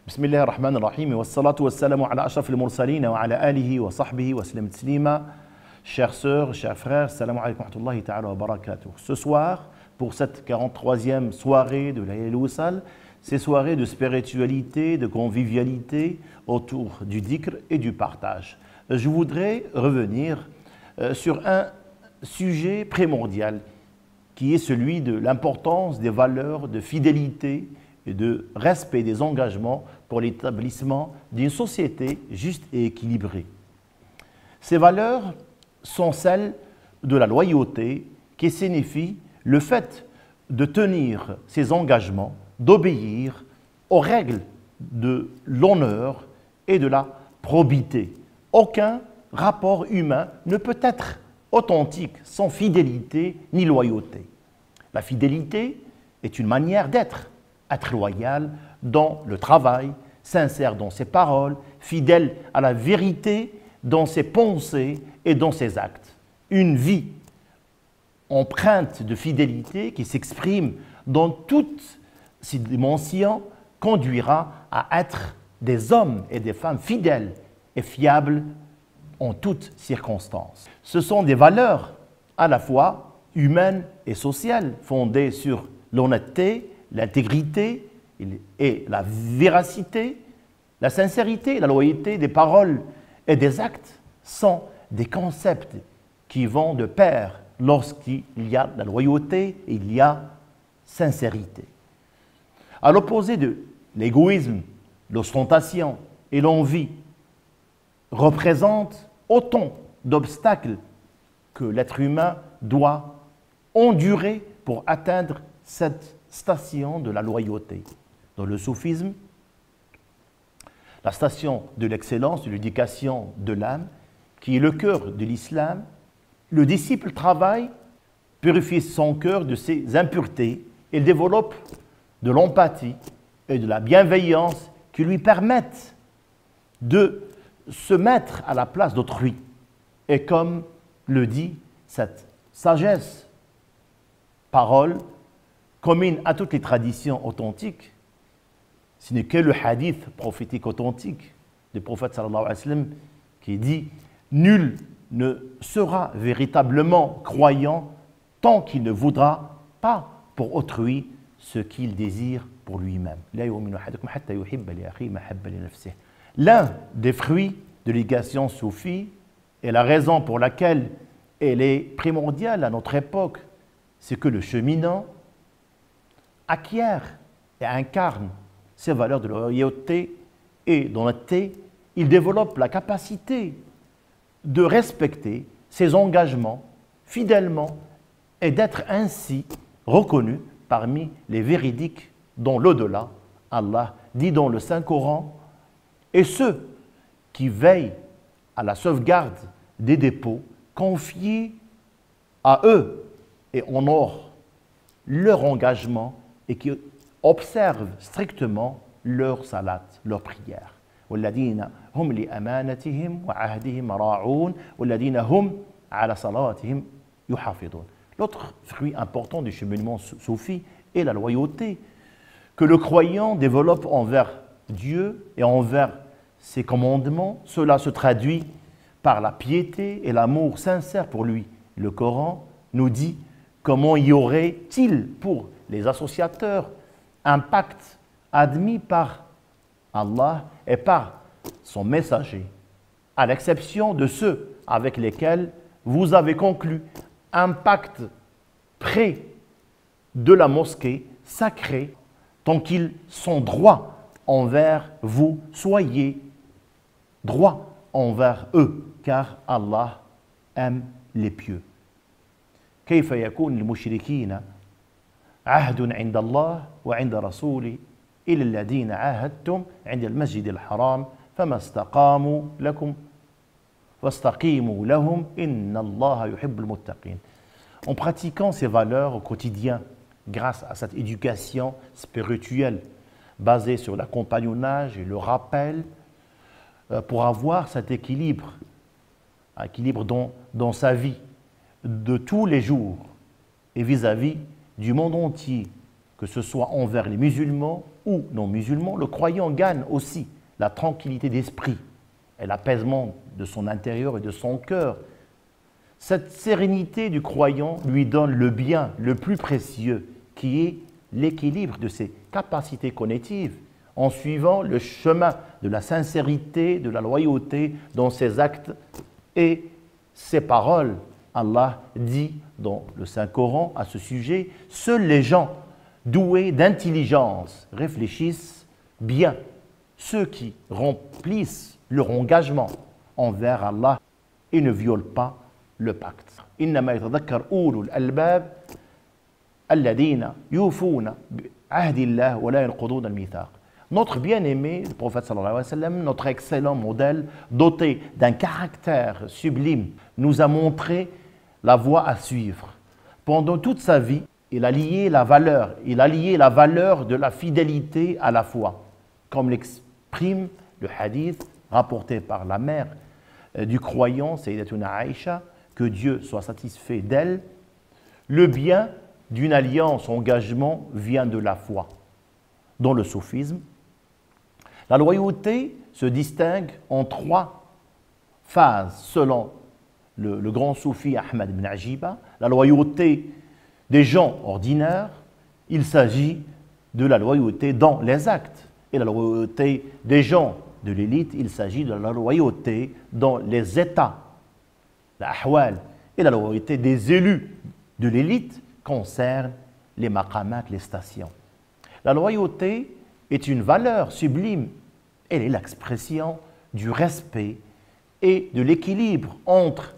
بسم الله الرحمن الرحيم والصلاة والسلام على أشرف المرسلين وعلى آله وصحبه وسلم تسليما. Chères sœurs, chers frères, salam alaykum wa rahmatullahi ta'ala wa barakatuh. Ce soir, pour cette 43e soirée de Layl Wissal, ces soirées de spiritualité, de convivialité autour du dhikr et du partage. Je voudrais revenir sur un sujet primordial qui est celui de l'importance des valeurs de fidélité et de respect des engagements pour l'établissement d'une société juste et équilibrée. Ces valeurs sont celles de la loyauté, qui signifie le fait de tenir ses engagements, d'obéir aux règles de l'honneur et de la probité. Aucun rapport humain ne peut être authentique sans fidélité ni loyauté. La fidélité est une manière d'être, être loyal dans le travail, sincère dans ses paroles, fidèle à la vérité dans ses pensées et dans ses actes. Une vie empreinte de fidélité qui s'exprime dans toutes ses dimensions conduira à être des hommes et des femmes fidèles et fiables en toutes circonstances. Ce sont des valeurs à la fois humaines et sociales fondées sur l'honnêteté, l'intégrité et la véracité, la sincérité, la loyauté des paroles et des actes sont des concepts qui vont de pair lorsqu'il y a la loyauté et il y a sincérité. À l'opposé de l'égoïsme, l'ostentation et l'envie représentent autant d'obstacles que l'être humain doit endurer pour atteindre cette station de la loyauté. Dans le soufisme, la station de l'excellence, de l'éducation de l'âme, qui est le cœur de l'islam, le disciple travaille, purifie son cœur de ses impuretés et développe de l'empathie et de la bienveillance qui lui permettent de se mettre à la place d'autrui. Et comme le dit cette sagesse, parole commune à toutes les traditions authentiques, ce n'est que le hadith prophétique authentique du prophète sallallahu alayhi wa sallam qui dit « Nul ne sera véritablement croyant tant qu'il ne voudra pas pour autrui ce qu'il désire pour lui-même. » L'un des fruits de l'éducation soufie et la raison pour laquelle elle est primordiale à notre époque, c'est que le cheminant acquiert et incarne ces valeurs de loyauté et d'honnêteté. Il développe la capacité de respecter ses engagements fidèlement et d'être ainsi reconnu parmi les véridiques dans l'au-delà. Allah dit dans le Saint-Coran « Et ceux qui veillent à la sauvegarde des dépôts confiés à eux et honorent leur engagement et qui observent strictement leur salat, leur prière. والذين هم لأمانتهم وعهدهم راعون والذين هم على صلواتهم يحافظون. L'autre fruit important du cheminement soufi est la loyauté que le croyant développe envers Dieu et envers ses commandements. Cela se traduit par la piété et l'amour sincère pour lui. Le Coran nous dit comment y aurait-il pour les associateurs un pacte admis par Allah et par son messager, à l'exception de ceux avec lesquels vous avez conclu un pacte près de la mosquée sacrée, tant qu'ils sont droits envers vous, soyez droits envers eux, car Allah aime les pieux. كيف يكون للمشركين عهد عند الله وعند رسوله إلى الذين عاهدتم عند المسجد الحرام فما استقاموا لكم فاستقيموا لهم إن الله يحب المتقين. En pratiquant ces valeurs au quotidien, grâce à cette éducation spirituelle basée sur l'accompagnonnage et le rappel, pour avoir cet équilibre dans sa vie de tous les jours et vis-à-vis du monde entier, que ce soit envers les musulmans ou non musulmans, le croyant gagne aussi la tranquillité d'esprit et l'apaisement de son intérieur et de son cœur. Cette sérénité du croyant lui donne le bien le plus précieux, qui est l'équilibre de ses capacités cognitives, en suivant le chemin de la sincérité, de la loyauté dans ses actes et ses paroles. Allah dit dans le Saint-Coran à ce sujet, « Seuls les gens doués d'intelligence réfléchissent bien, ceux qui remplissent leur engagement envers Allah et ne violent pas le pacte. « Innama yatadhakkar ulul albab alladhina yufuna bi'ahdillah wa la yanquduna al-mithaq » Notre bien-aimé, le prophète sallallahu alayhi wa sallam, notre excellent modèle, doté d'un caractère sublime, nous a montré la voie à suivre. Pendant toute sa vie, il a lié la valeur de la fidélité à la foi, comme l'exprime le hadith rapporté par la mère du croyant, Sayyidatuna Aïcha, que Dieu soit satisfait d'elle. Le bien d'une alliance, engagement, vient de la foi. Dans le soufisme, la loyauté se distingue en 3 phases selon le grand soufi Ahmad ibn Ajiba. La loyauté des gens ordinaires, il s'agit de la loyauté dans les actes. Et la loyauté des gens de l'élite, il s'agit de la loyauté dans les états, la ahwal. Et la loyauté des élus de l'élite concerne les maqamat, les stations. La loyauté est une valeur sublime. Elle est l'expression du respect et de l'équilibre entre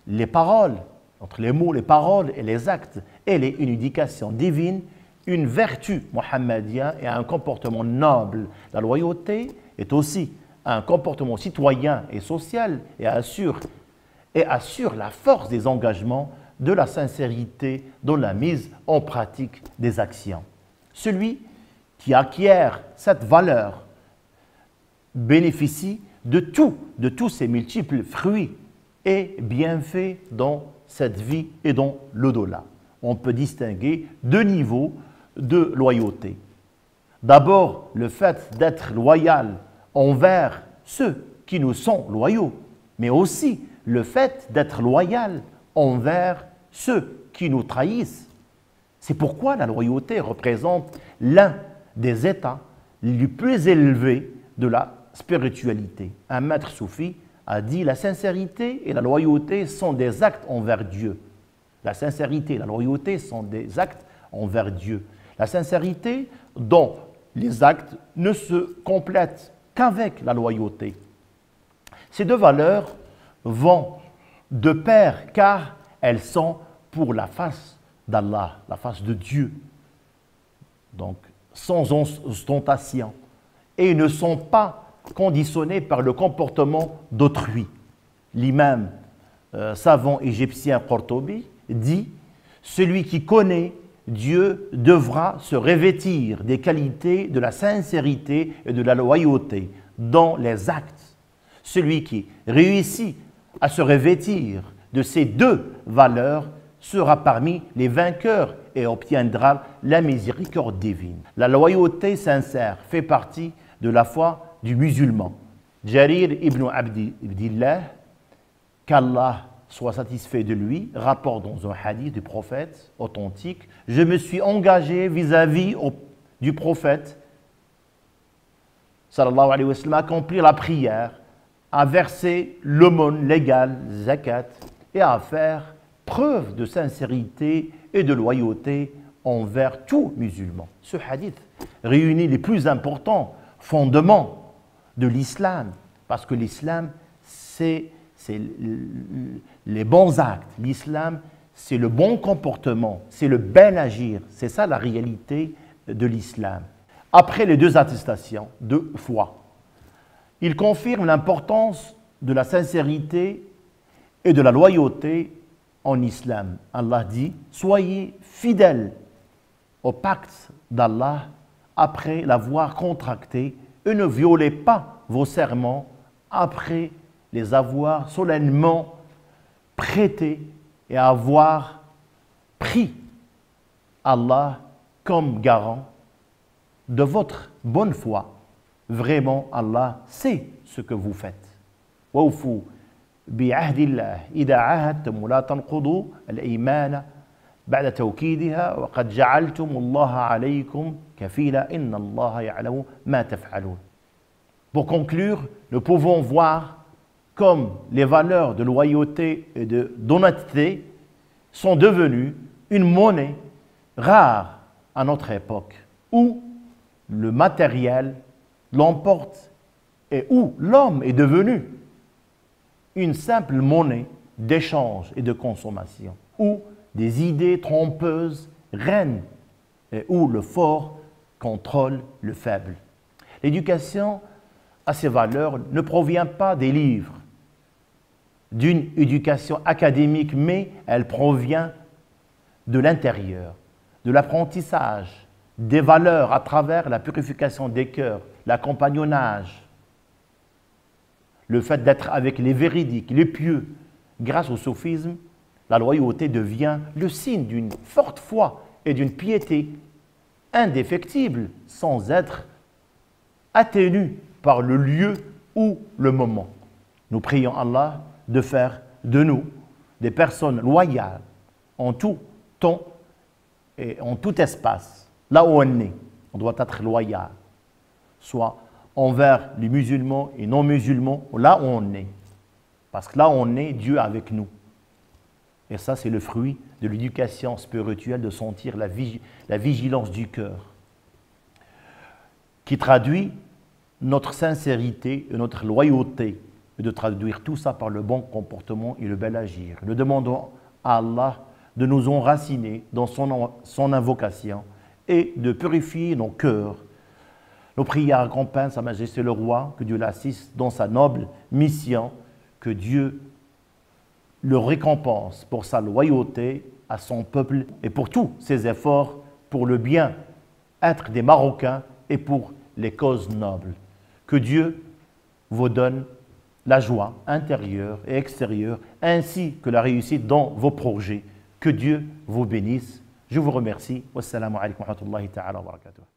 les paroles, entre les mots, les paroles et les actes. Elle est une éducation divine, une vertu mohammedienne et un comportement noble. La loyauté est aussi un comportement citoyen et social et assure la force des engagements, de la sincérité dans la mise en pratique des actions. Celui qui acquiert cette valeur bénéficie de tous ces multiples fruits et bienfaits dans cette vie et dans l'au-delà. On peut distinguer 2 niveaux de loyauté. D'abord, le fait d'être loyal envers ceux qui nous sont loyaux, mais aussi le fait d'être loyal envers ceux qui nous trahissent. C'est pourquoi la loyauté représente l'un des états les plus élevés de la spiritualité. Un maître soufi a dit « La sincérité et la loyauté sont des actes envers Dieu. » La sincérité et la loyauté sont des actes envers Dieu. La sincérité dont les actes ne se complètent qu'avec la loyauté. Ces 2 valeurs vont de pair car elles sont pour la face d'Allah, la face de Dieu. Donc, sans ostentation. Et ne sont pas conditionnées par le comportement d'autrui. L'imam savant égyptien Qurtubi dit « Celui qui connaît Dieu devra se revêtir des qualités de la sincérité et de la loyauté dans les actes. Celui qui réussit à se revêtir de ces 2 valeurs sera parmi les vainqueurs et obtiendra la miséricorde divine. » La loyauté sincère fait partie de la foi du musulman. Jarir ibn Abdillah, qu'Allah soit satisfait de lui, rapporte dans un hadith du prophète authentique, « Je me suis engagé vis-à-vis du prophète, sallallahu alayhi wa sallam, à accomplir la prière, à verser l'aumône légale, zakat, et à faire preuve de sincérité et de loyauté envers tout musulman. » Ce hadith réunit les plus importants fondements de l'islam, parce que l'islam, c'est les bons actes. L'islam, c'est le bon comportement, c'est le bel agir. C'est ça la réalité de l'islam. Après les 2 attestations de foi, il confirme l'importance de la sincérité et de la loyauté en islam. Allah dit « Soyez fidèles au pacte d'Allah après l'avoir contracté et ne violez pas vos serments après les avoir solennellement prêtés et avoir pris. Allah comme garant de votre bonne foi. Vraiment, Allah sait ce que vous faites. وَأَوْفُوا بِعَهْدِ اللَّهِ إِذَا عَاهَدتُّمْ وَلَا تَنْقُضُوا الْأَيْمَانَ بعد توكيدها وقد جعلتم الله عليكم كفيلا إن الله يعلم ما تفعلون. Pour conclure, nous pouvons voir comme les valeurs de loyauté et d'honnêteté sont devenues une monnaie rare à notre époque, où le matériel l'emporte et où l'homme est devenu une simple monnaie d'échange et de consommation, où des idées trompeuses règnent et où le fort contrôle le faible. L'éducation à ces valeurs ne provient pas des livres, d'une éducation académique, mais elle provient de l'intérieur, de l'apprentissage, des valeurs à travers la purification des cœurs, l'accompagnonnage, le fait d'être avec les véridiques, les pieux. Grâce au soufisme, la loyauté devient le signe d'une forte foi et d'une piété indéfectible, sans être atténue par le lieu ou le moment. Nous prions Allah de faire de nous des personnes loyales en tout temps et en tout espace. Là où on est, on doit être loyal, soit envers les musulmans et non-musulmans, là où on est. Parce que là où on est, Dieu est avec nous. Et ça, c'est le fruit de l'éducation spirituelle, de sentir la vigilance du cœur, qui traduit notre sincérité et notre loyauté, et de traduire tout ça par le bon comportement et le bel agir. Nous demandons à Allah de nous enraciner dans son invocation et de purifier nos cœurs. Nos prières accompagnent Sa Majesté le Roi, que Dieu l'assiste dans sa noble mission, que Dieu le récompense pour sa loyauté à son peuple et pour tous ses efforts pour le bien-être des Marocains et pour les causes nobles. Que Dieu vous donne la joie intérieure et extérieure, ainsi que la réussite dans vos projets. Que Dieu vous bénisse. Je vous remercie. Wassalamu alaikum wa rahmatullahi ta'ala wa barakatuh.